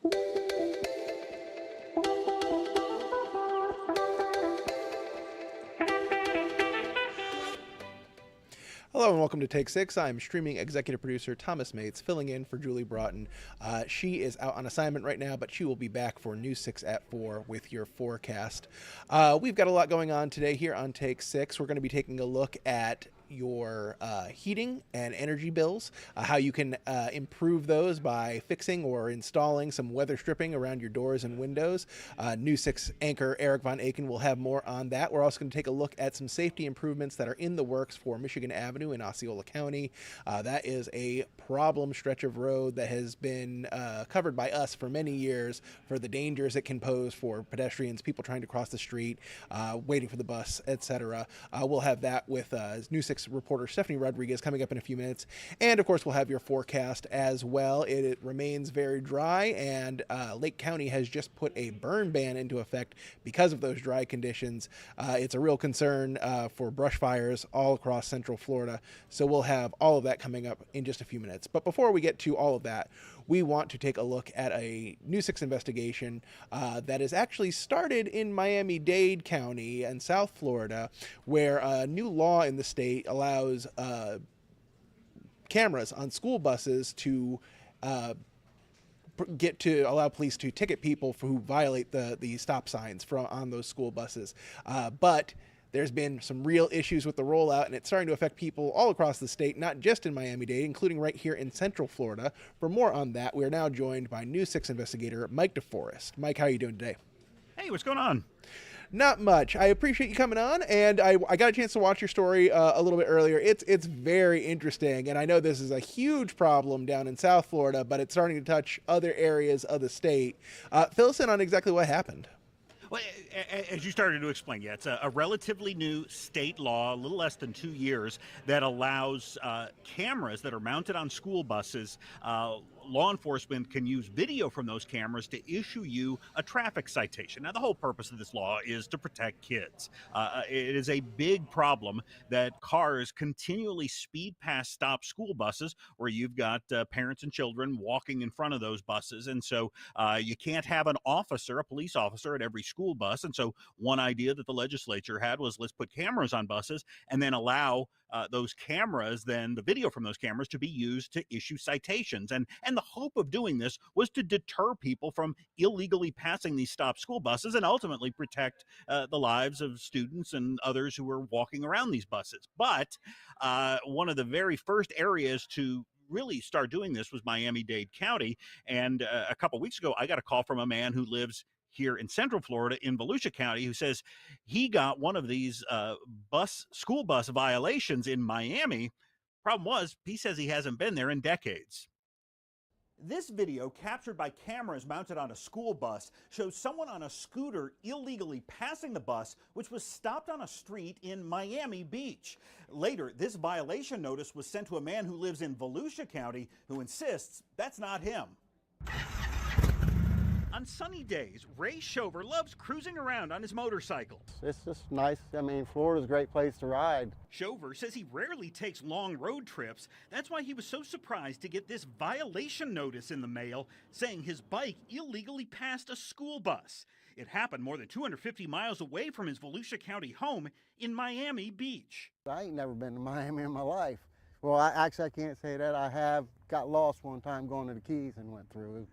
Hello and welcome to Take 6. I'm streaming executive producer Thomas Mates, filling in for Julie Broughton. She is out on assignment right now, but she will be back for News 6 at 4 with your forecast. We've got a lot going on today here on Take 6. We're going to be taking a look at your heating and energy bills, how you can improve those by fixing or installing some weather stripping around your doors and windows. News 6 anchor Eric Von Aken will have more on that. We're also going to take a look at some safety improvements that are in the works for Michigan Avenue in Osceola County. That is a problem stretch of road that has been covered by us for many years for the dangers it can pose for pedestrians, people trying to cross the street, waiting for the bus, etc. We'll have that with News 6 reporter Stephanie Rodriguez coming up in a few minutes. And of course, we'll have your forecast as well. It remains very dry, and Lake County has just put a burn ban into effect because of those dry conditions. It's a real concern for brush fires all across Central Florida. So we'll have all of that coming up in just a few minutes. But before we get to all of that, we want to take a look at a News 6 investigation that is actually started in Miami-Dade County and South Florida, where a new law in the state allows cameras on school buses to allow police to ticket people who violate the stop signs on those school buses. But there's been some real issues with the rollout, and it's starting to affect people all across the state, not just in Miami-Dade, including right here in Central Florida. For more on that, we are now joined by News 6 investigator Mike DeForest. Mike, how are you doing today? Hey, what's going on? Not much. I appreciate you coming on, and I got a chance to watch your story a little bit earlier. It's very interesting, and I know this is a huge problem down in South Florida, but it's starting to touch other areas of the state. Fill us in on exactly what happened. Well, as you started to explain, yeah, it's a relatively new state law, a little less than 2 years, that allows cameras that are mounted on school buses. Law enforcement can use video from those cameras to issue you a traffic citation. Now, the whole purpose of this law is to protect kids. It is a big problem that cars continually speed past stop school buses where you've got parents and children walking in front of those buses. And so you can't have an officer, a police officer, at every school bus. And so one idea that the legislature had was, let's put cameras on buses and then allow those cameras, then the video from those cameras, to be used to issue citations. And the hope of doing this was to deter people from illegally passing these stop school buses and ultimately protect the lives of students and others who are walking around these buses. But one of the very first areas to really start doing this was Miami-Dade County. And a couple weeks ago, I got a call from a man who lives here in Central Florida in Volusia County, who says he got one of these school bus violations in Miami. Problem was, he says he hasn't been there in decades. This video, captured by cameras mounted on a school bus, shows someone on a scooter illegally passing the bus, which was stopped on a street in Miami Beach. Later, this violation notice was sent to a man who lives in Volusia County, who insists that's not him. On sunny days, Ray Shover loves cruising around on his motorcycle. It's just nice. I mean, Florida's a great place to ride. Shover says he rarely takes long road trips. That's why he was so surprised to get this violation notice in the mail saying his bike illegally passed a school bus. It happened more than 250 miles away from his Volusia County home in Miami Beach. I ain't never been to Miami in my life. Well, I can't say that. I have got lost one time going to the Keys and went through.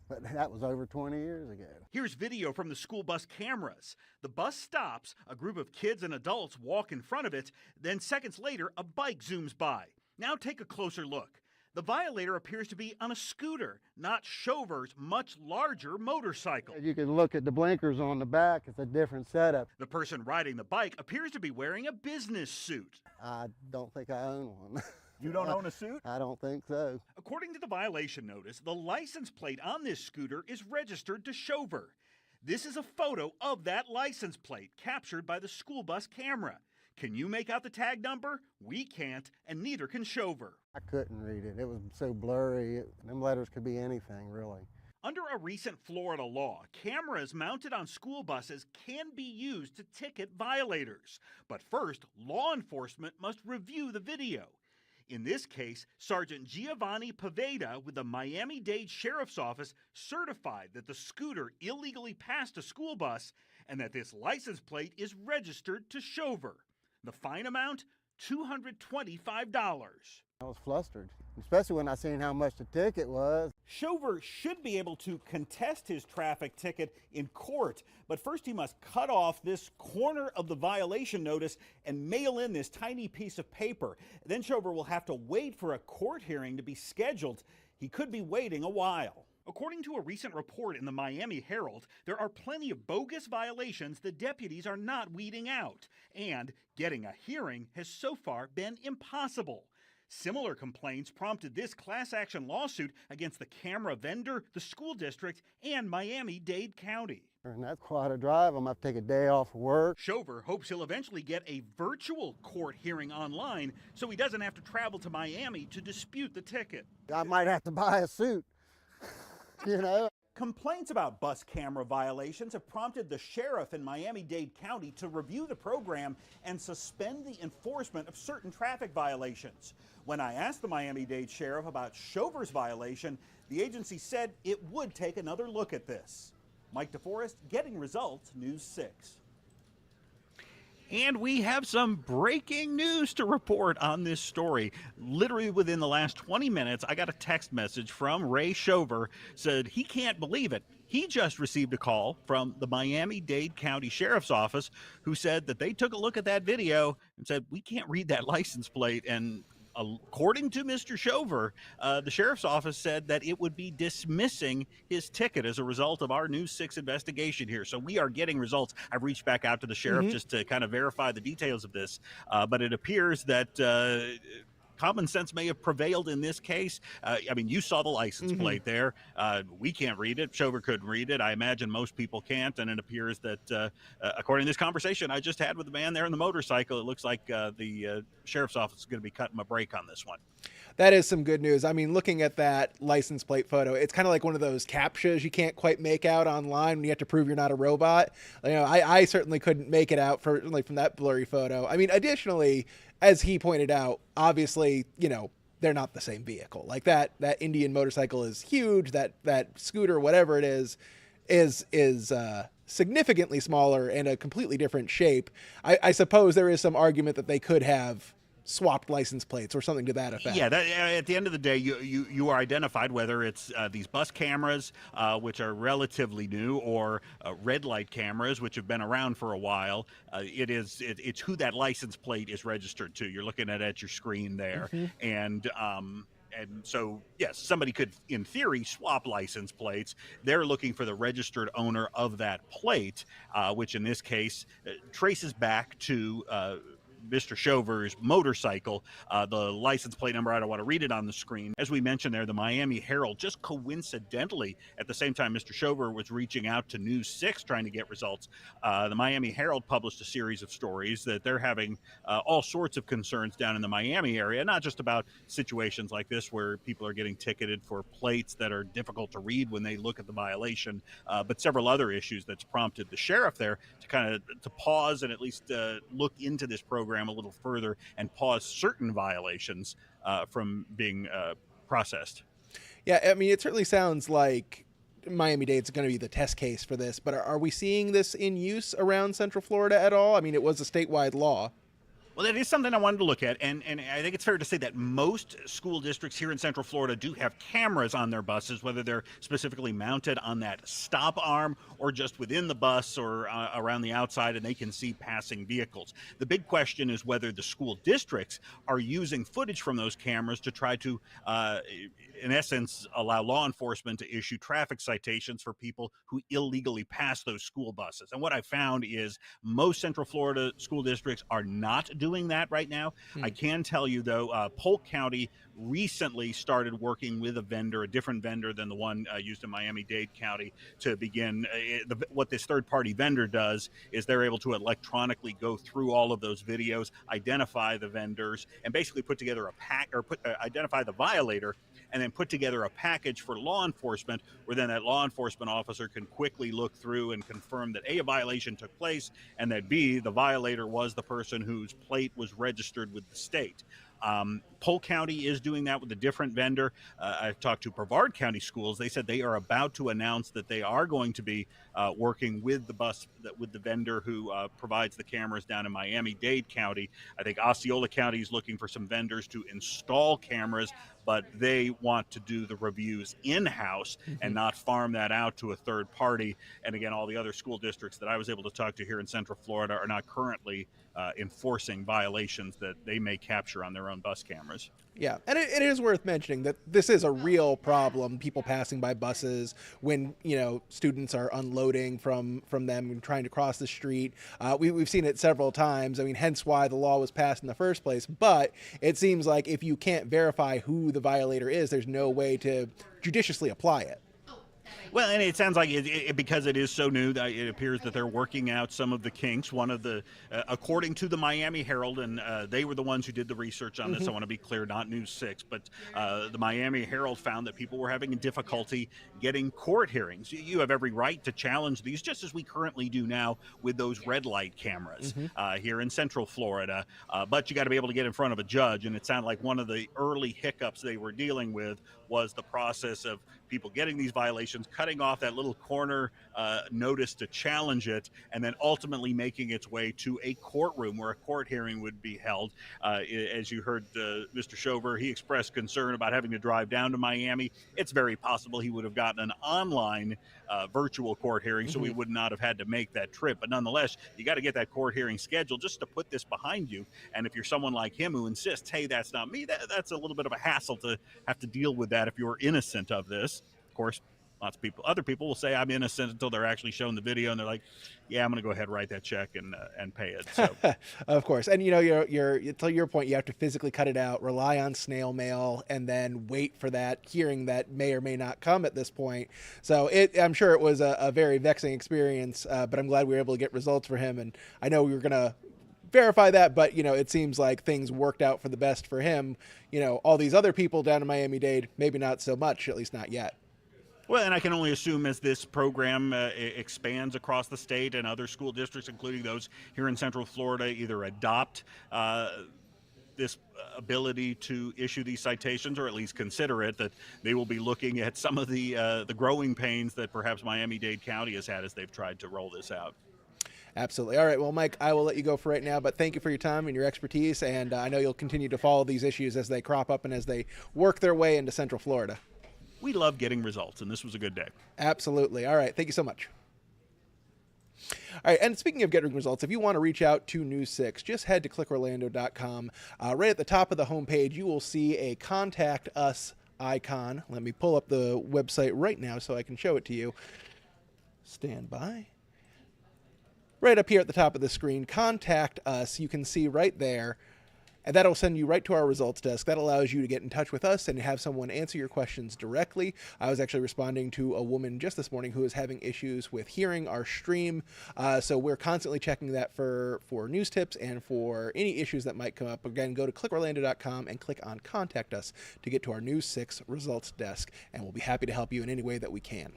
But that was over 20 years ago. Here's video from the school bus cameras. The bus stops, a group of kids and adults walk in front of it, then seconds later, a bike zooms by. Now take a closer look. The violator appears to be on a scooter, not Shover's much larger motorcycle. You can look at the blinkers on the back. It's a different setup. The person riding the bike appears to be wearing a business suit. I don't think I own one. You don't own a suit? I don't think so. According to the violation notice, the license plate on this scooter is registered to Shover. This is a photo of that license plate captured by the school bus camera. Can you make out the tag number? We can't, and neither can Shover. I couldn't read it. It was so blurry. Them letters could be anything, really. Under a recent Florida law, cameras mounted on school buses can be used to ticket violators. But first, law enforcement must review the video. In this case, Sergeant Giovanni Paveda with the Miami-Dade Sheriff's Office certified that the scooter illegally passed a school bus and that this license plate is registered to Shover. The fine amount, $225. I was flustered, especially when I seen how much the ticket was. Shover should be able to contest his traffic ticket in court, but first he must cut off this corner of the violation notice and mail in this tiny piece of paper. Then Shover will have to wait for a court hearing to be scheduled. He could be waiting a while. According to a recent report in the Miami Herald, there are plenty of bogus violations the deputies are not weeding out, and getting a hearing has so far been impossible. Similar complaints prompted this class action lawsuit against the camera vendor, the school district, and Miami-Dade County. And that's quite a drive. I'm going to have to take a day off of work. Shover hopes he'll eventually get a virtual court hearing online so he doesn't have to travel to Miami to dispute the ticket. I might have to buy a suit, you know. Complaints about bus camera violations have prompted the sheriff in Miami-Dade County to review the program and suspend the enforcement of certain traffic violations. When I asked the Miami-Dade sheriff about Shover's violation, the agency said it would take another look at this. Mike DeForest, Getting Results, News 6. And we have some breaking news to report on this story. Literally within the last 20 minutes, I got a text message from Ray Shover, said he can't believe it. He just received a call from the Miami-Dade County Sheriff's Office who said that they took a look at that video and said, we can't read that license plate. And according to Mr. Shover, the sheriff's office said that it would be dismissing his ticket as a result of our News 6 investigation here. So we are getting results. I've reached back out to the sheriff just to kind of verify the details of this, but it appears that common sense may have prevailed in this case. I mean, you saw the license plate there. We can't read it. Shover couldn't read it. I imagine most people can't. And it appears that, according to this conversation I just had with the man there in the motorcycle, it looks like the sheriff's office is going to be cutting a break on this one. That is some good news. I mean, looking at that license plate photo, it's kind of like one of those captchas you can't quite make out online when you have to prove you're not a robot. You know, I certainly couldn't make it out from that blurry photo. I mean, additionally, as he pointed out, obviously, you know, they're not the same vehicle. Like that Indian motorcycle is huge. That scooter, whatever it is significantly smaller and a completely different shape. I suppose there is some argument that they could have swapped license plates or something to that effect. Yeah, at the end of the day, you are identified, whether it's these bus cameras, which are relatively new, or red light cameras, which have been around for a while. It's who that license plate is registered to. You're looking at your screen there, and so, yes, somebody could, in theory, swap license plates. They're looking for the registered owner of that plate, which in this case traces back to Mr. Shover's motorcycle. The license plate number, I don't want to read it on the screen. As we mentioned there, the Miami Herald, just coincidentally, at the same time Mr. Shover was reaching out to News 6 trying to get results, the Miami Herald published a series of stories that they're having all sorts of concerns down in the Miami area, not just about situations like this where people are getting ticketed for plates that are difficult to read when they look at the violation, but several other issues that's prompted the sheriff there to pause and at least look into this program a little further and pause certain violations from being processed. Yeah, I mean, it certainly sounds like Miami-Dade's going to be the test case for this, but are we seeing this in use around Central Florida at all? I mean, it was a statewide law. Well, that is something I wanted to look at, and I think it's fair to say that most school districts here in Central Florida do have cameras on their buses, whether they're specifically mounted on that stop arm or just within the bus or around the outside, and they can see passing vehicles. The big question is whether the school districts are using footage from those cameras to try to, in essence, allow law enforcement to issue traffic citations for people who illegally pass those school buses. And what I found is most Central Florida school districts are not doing that right now. I can tell you, though, Polk County recently started working with a different vendor than the one used in Miami-Dade County to begin. What this third-party vendor does is they're able to electronically go through all of those videos, identify the vendors, and basically put together identify the violator, and then put together a package for law enforcement, where then that law enforcement officer can quickly look through and confirm that A, a violation took place, and that B, the violator was the person whose plate was registered with the state. Polk County is doing that with a different vendor. I've talked to Brevard County Schools. They said they are about to announce that they are going to be working with with the vendor who provides the cameras down in Miami-Dade County. I think Osceola County is looking for some vendors to install cameras, but they want to do the reviews in-house and not farm that out to a third party. And again, all the other school districts that I was able to talk to here in Central Florida are not currently enforcing violations that they may capture on their own bus cameras. Yeah, and it is worth mentioning that this is a real problem. People passing by buses when students are unloading from them and trying to cross the street. We've seen it several times. I mean, hence why the law was passed in the first place. But it seems like if you can't verify who the violator is, there's no way to judiciously apply it. Well, and it sounds like because it is so new, it appears that they're working out some of the kinks. One of the, according to the Miami Herald, and they were the ones who did the research on this. I want to be clear, not News 6, but the Miami Herald found that people were having difficulty getting court hearings. You have every right to challenge these, just as we currently do now with those red light cameras here in Central Florida. But you got to be able to get in front of a judge, and it sounded like one of the early hiccups they were dealing with was the process of people getting these violations, cutting off that little corner notice to challenge it, and then ultimately making its way to a courtroom where a court hearing would be held. As you heard Mr. Shover, he expressed concern about having to drive down to Miami. It's very possible he would have gotten an online virtual court hearing, so we would not have had to make that trip. But nonetheless, you got to get that court hearing scheduled just to put this behind you. And if you're someone like him who insists, hey, that's not me, that's a little bit of a hassle to have to deal with that if you're innocent of this. Of course, lots of other people will say I'm innocent until they're actually shown the video, and they're like, "Yeah, I'm going to go ahead and write that check and pay it." So, of course, and you're to your point, you have to physically cut it out, rely on snail mail, and then wait for that hearing that may or may not come at this point. So, I'm sure it was a very vexing experience, but I'm glad we were able to get results for him, and I know we were going to verify that, but it seems like things worked out for the best for him. All these other people down in Miami-Dade, maybe not so much, at least not yet. Well, and I can only assume as this program expands across the state and other school districts, including those here in Central Florida, either adopt this ability to issue these citations or at least consider it, that they will be looking at some of the growing pains that perhaps Miami-Dade County has had as they've tried to roll this out. Absolutely. All right. Well, Mike, I will let you go for right now, but thank you for your time and your expertise. And I know you'll continue to follow these issues as they crop up and as they work their way into Central Florida. We love getting results, and this was a good day. Absolutely. All right. Thank you so much. All right, and speaking of getting results, if you want to reach out to News 6, just head to clickorlando.com. Right at the top of the homepage, you will see a Contact Us icon. Let me pull up the website right now so I can show it to you. Stand by. Right up here at the top of the screen, Contact Us. You can see right there. And that'll send you right to our results desk. That allows you to get in touch with us and have someone answer your questions directly. I was actually responding to a woman just this morning who is having issues with hearing our stream. So we're constantly checking that for news tips and for any issues that might come up. Again, go to clickorlando.com and click on Contact Us to get to our News 6 results desk. And we'll be happy to help you in any way that we can.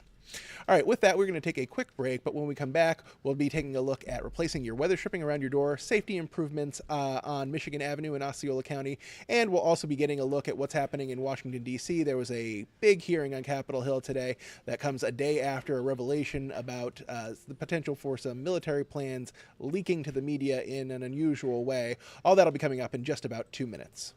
All right, with that, we're going to take a quick break, but when we come back, we'll be taking a look at replacing your weather stripping around your door, safety improvements on Michigan Avenue in Osceola County, and we'll also be getting a look at what's happening in Washington, D.C. There was a big hearing on Capitol Hill today that comes a day after a revelation about the potential for some military plans leaking to the media in an unusual way. All that'll be coming up in just about 2 minutes.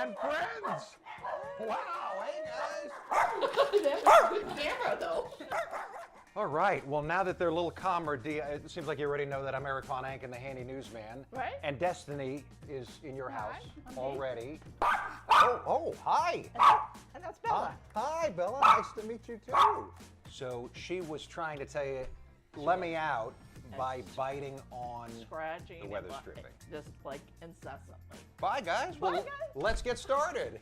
and friends. Wow, hey guys. That was a good camera, though. All right, well, now that they're a little calmer, Dee, it seems like you already know that I'm Eric Von Ank and the handy newsman. Right. And Destiny is in your house I'm already. Oh, hi. And that's Bella. Hi, Bella. Nice to meet you, too. So she was trying to tell you, let me out by biting on Scratching. the weather and stripping. Just like incessantly. Bye, guys. Bye, Well, guys. let's get started.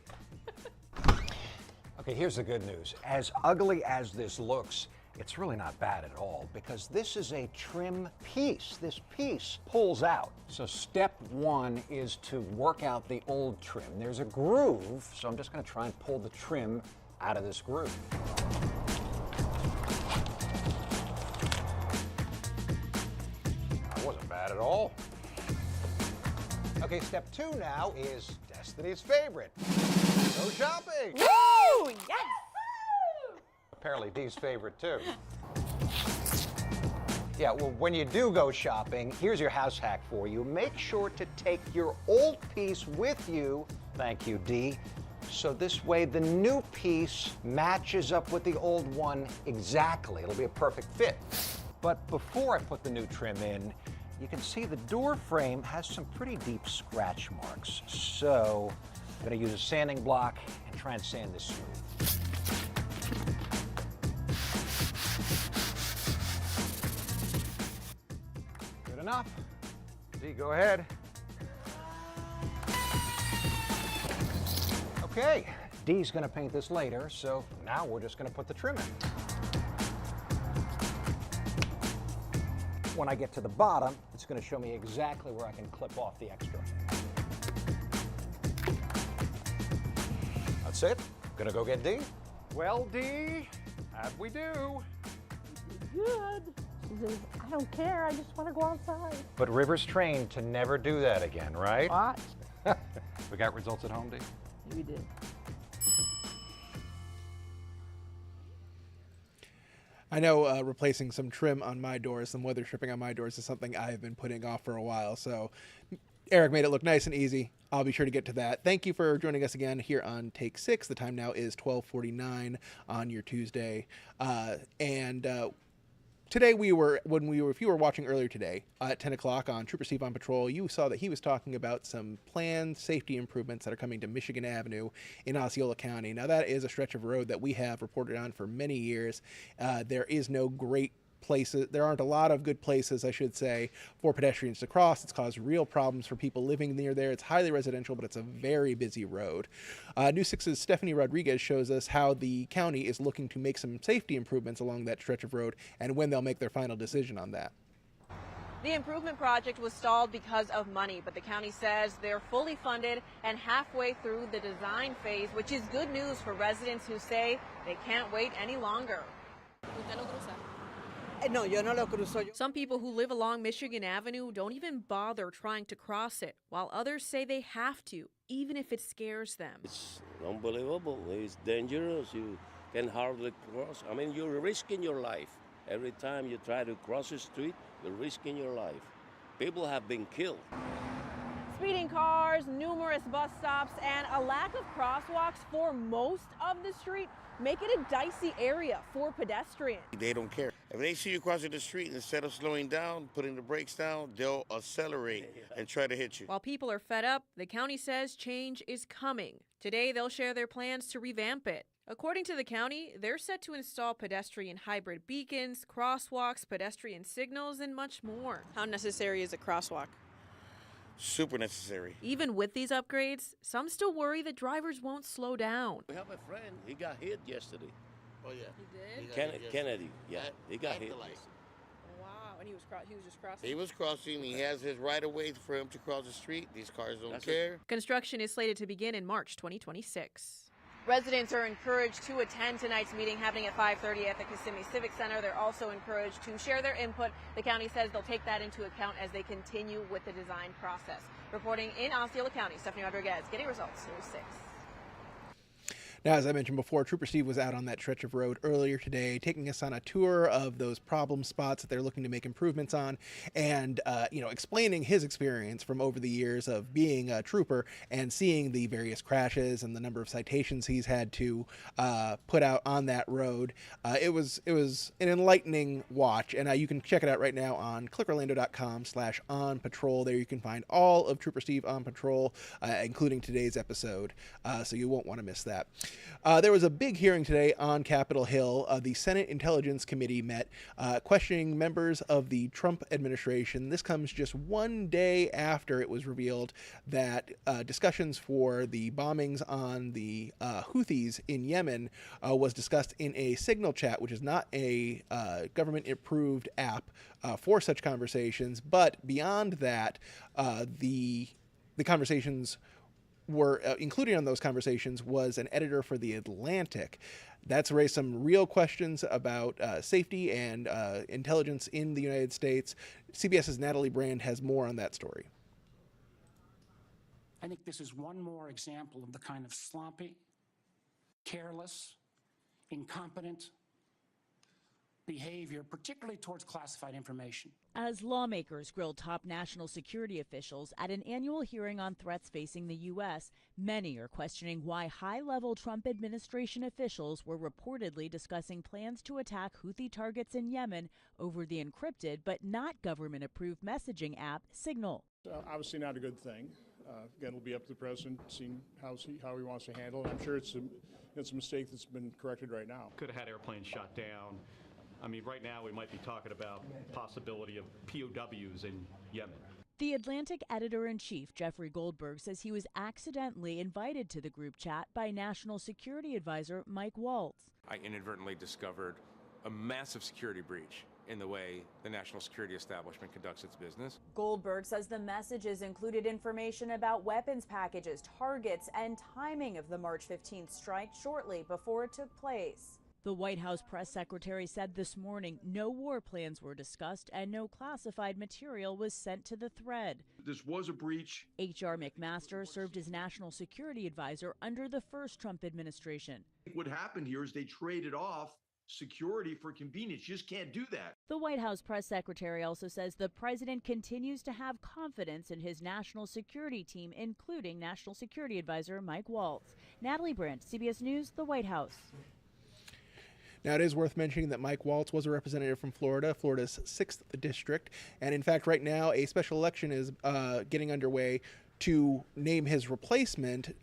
Okay, here's the good news. As ugly as this looks, it's really not bad at all because this is a trim piece. This piece pulls out. So step one is to work out the old trim. There's a groove, so I'm just going to try and pull the trim out of this groove. That wasn't bad at all. Okay, step two now is Destiny's favorite. Go shopping! Woo! Yes! Apparently Dee's favorite too. Yeah, well, when you do go shopping, here's your house hack for you. Make sure to take your old piece with you, thank you, Dee, so this way the new piece matches up with the old one exactly. It'll be a perfect fit. But before I put the new trim in, you can see the door frame has some pretty deep scratch marks. So I'm gonna use a sanding block and try and sand this smooth. Good enough. Dee, go ahead. Okay, Dee's gonna paint this later, so now we're just gonna put the trim in. When I get to the bottom, it's gonna show me exactly where I can clip off the extra. That's it. Gonna go get Dee? Well, Dee, how'd we do? Good. She says, I don't care. I just want to go outside. But River's trained to never do that again, right? Watch. We got results at home, Dee? We did. I know replacing some trim on my doors, some weather stripping on my doors is something I've been putting off for a while. So Eric made it look nice and easy. I'll be sure to get to that. Thank you for joining us again here on Take 6. The time now is 12:49 on your Tuesday. Today if you were watching earlier today at 10 o'clock on Trooper Steve on Patrol, you saw that he was talking about some planned safety improvements that are coming to Michigan Avenue in Osceola County. Now that is a stretch of road that we have reported on for many years. There is no great places. There aren't a lot of good places, I should say, for pedestrians to cross. It's caused real problems for people living near there. It's highly residential, but it's a very busy road. News 6's Stephanie Rodriguez shows us how the county is looking to make some safety improvements along that stretch of road and when they'll make their final decision on that. The improvement project was stalled because of money, but the county says they're fully funded and halfway through the design phase, which is good news for residents who say they can't wait any longer. No, yo no lo cruzo. Some people who live along Michigan Avenue don't even bother trying to cross it, while others say they have to, even if it scares them. It's unbelievable. It's dangerous. You can hardly cross. I mean, you're risking your life. Every time you try to cross the street, you're risking your life. People have been killed. Speeding cars, numerous bus stops, and a lack of crosswalks for most of the street make it a dicey area for pedestrians. They don't care. If they see you crossing the street, instead of slowing down, putting the brakes down, they'll accelerate and try to hit you. While people are fed up, the county says change is coming. Today, they'll share their plans to revamp it. According to the county, they're set to install pedestrian hybrid beacons, crosswalks, pedestrian signals, and much more. How necessary is a crosswalk? Super necessary. Even with these upgrades, some still worry that drivers won't slow down. We have a friend. He got hit yesterday. Oh, yeah. He did? Kennedy. Yeah, he got hit. Wow, and he was just crossing. He was crossing. He has his right of way for him to cross the street. These cars don't care. Construction is slated to begin in March 2026. Residents are encouraged to attend tonight's meeting happening at 5:30 at the Kissimmee Civic Center. They're also encouraged to share their input. The county says they'll take that into account as they continue with the design process. Reporting in Osceola County, Stephanie Rodriguez, getting results, News 6. Now, as I mentioned before, Trooper Steve was out on that stretch of road earlier today, taking us on a tour of those problem spots that they're looking to make improvements on, and explaining his experience from over the years of being a trooper and seeing the various crashes and the number of citations he's had to put out on that road. It was an enlightening watch, and you can check it out right now on clickorlando.com/on-patrol. There you can find all of Trooper Steve on patrol, including today's episode, so you won't want to miss that. There was a big hearing today on Capitol Hill. The Senate Intelligence Committee met, questioning members of the Trump administration. This comes just one day after it was revealed that discussions for the bombings on the Houthis in Yemen was discussed in a Signal chat, which is not a government-approved app for such conversations. But beyond that, the conversations were included on those conversations was an editor for The Atlantic. That's raised some real questions about safety and intelligence in the United States. CBS's Natalie Brand has more on that story. I think this is one more example of the kind of sloppy, careless, incompetent behavior, particularly towards classified information. As lawmakers grilled top national security officials at an annual hearing on threats facing the U.S., many are questioning why high-level Trump administration officials were reportedly discussing plans to attack Houthi targets in Yemen over the encrypted but not government-approved messaging app Signal. Obviously not a good thing. Again, it'll be up to the president, seeing how he wants to handle it. I'm sure it's a mistake that's been corrected right now. Could have had airplanes shot down. I mean, right now we might be talking about possibility of POWs in Yemen. The Atlantic editor-in-chief, Jeffrey Goldberg, says he was accidentally invited to the group chat by National Security Advisor Mike Waltz. I inadvertently discovered a massive security breach in the way the national security establishment conducts its business. Goldberg says the messages included information about weapons packages, targets, and timing of the March 15th strike shortly before it took place. The White House press secretary said this morning no war plans were discussed and no classified material was sent to the thread. This was a breach. H.R. McMaster served as national security advisor under the first Trump administration. What happened here is they traded off security for convenience. You just can't do that. The White House press secretary also says the president continues to have confidence in his national security team, including National Security Advisor Mike Waltz. Natalie Brandt, CBS News, the White House. Now, it is worth mentioning that Mike Waltz was a representative from Florida, Florida's 6th district. And in fact, right now, a special election is getting underway to name his replacement.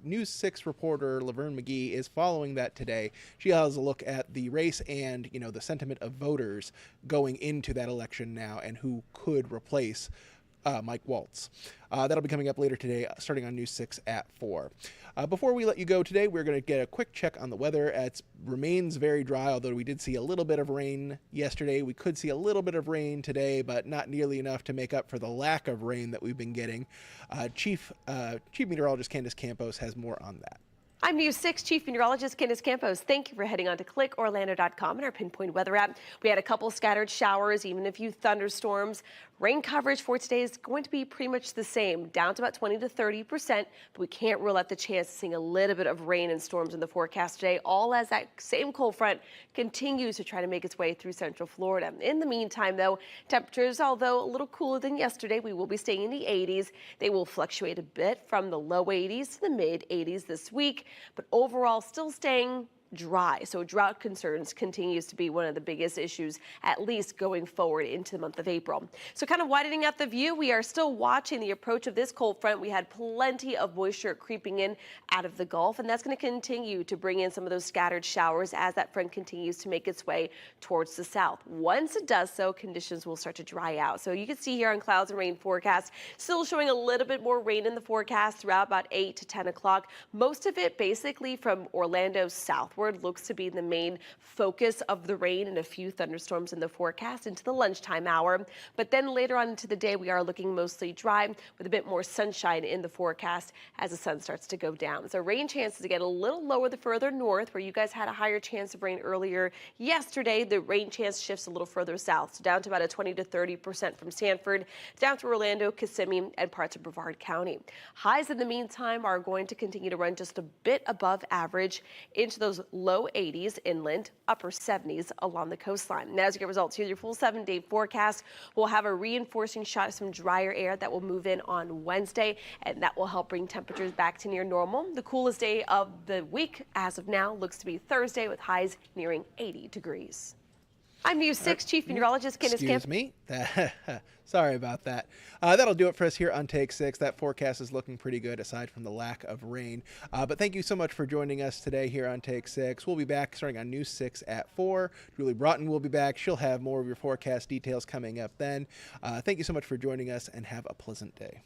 News 6 reporter Laverne McGee is following that today. She has a look at the race and, the sentiment of voters going into that election now and who could replace Mike Waltz. That'll be coming up later today, starting on News 6 at 4. Before we let you go today, we're going to get a quick check on the weather. It remains very dry, although we did see a little bit of rain yesterday. We could see a little bit of rain today, but not nearly enough to make up for the lack of rain that we've been getting. Chief Meteorologist Candace Campos has more on that. I'm News 6 Chief Meteorologist Candace Campos. Thank you for heading on to clickorlando.com and our Pinpoint Weather app. We had a couple scattered showers, even a few thunderstorms. Rain coverage for today is going to be pretty much the same, down to about 20 to 30%, but we can't rule out the chance of seeing a little bit of rain and storms in the forecast today, all as that same cold front continues to try to make its way through central Florida. In the meantime, though, temperatures, although a little cooler than yesterday, we will be staying in the 80s. They will fluctuate a bit from the low 80s to the mid 80s this week, but overall still staying dry. So drought concerns continues to be one of the biggest issues, at least going forward into the month of April. So kind of widening out the view, we are still watching the approach of this cold front. We had plenty of moisture creeping in out of the Gulf, and that's going to continue to bring in some of those scattered showers as that front continues to make its way towards the south. Once it does so, conditions will start to dry out. So you can see here on clouds and rain forecast, still showing a little bit more rain in the forecast throughout about 8 to 10 o'clock. Most of it basically from Orlando southward. forward looks to be the main focus of the rain and a few thunderstorms in the forecast into the lunchtime hour. But then later on into the day, we are looking mostly dry with a bit more sunshine in the forecast as the sun starts to go down. So rain chances get a little lower the further north, where you guys had a higher chance of rain earlier yesterday. The rain chance shifts a little further south, so down to about a 20 to 30% from Sanford, down to Orlando, Kissimmee, and parts of Brevard County. Highs in the meantime are going to continue to run just a bit above average into those low 80s inland, upper 70s along the coastline. Now, as you get results, here's your full 7-day forecast. We'll have a reinforcing shot of some drier air that will move in on Wednesday, and that will help bring temperatures back to near normal. The coolest day of the week as of now looks to be Thursday, with highs nearing 80 degrees. I'm News 6 Chief Meteorologist Candace Camp. Excuse me. Sorry about that. That'll do it for us here on Take 6. That forecast is looking pretty good aside from the lack of rain. But thank you so much for joining us today here on Take 6. We'll be back starting on News 6 at 4. Julie Broughton will be back. She'll have more of your forecast details coming up then. Thank you so much for joining us, and have a pleasant day.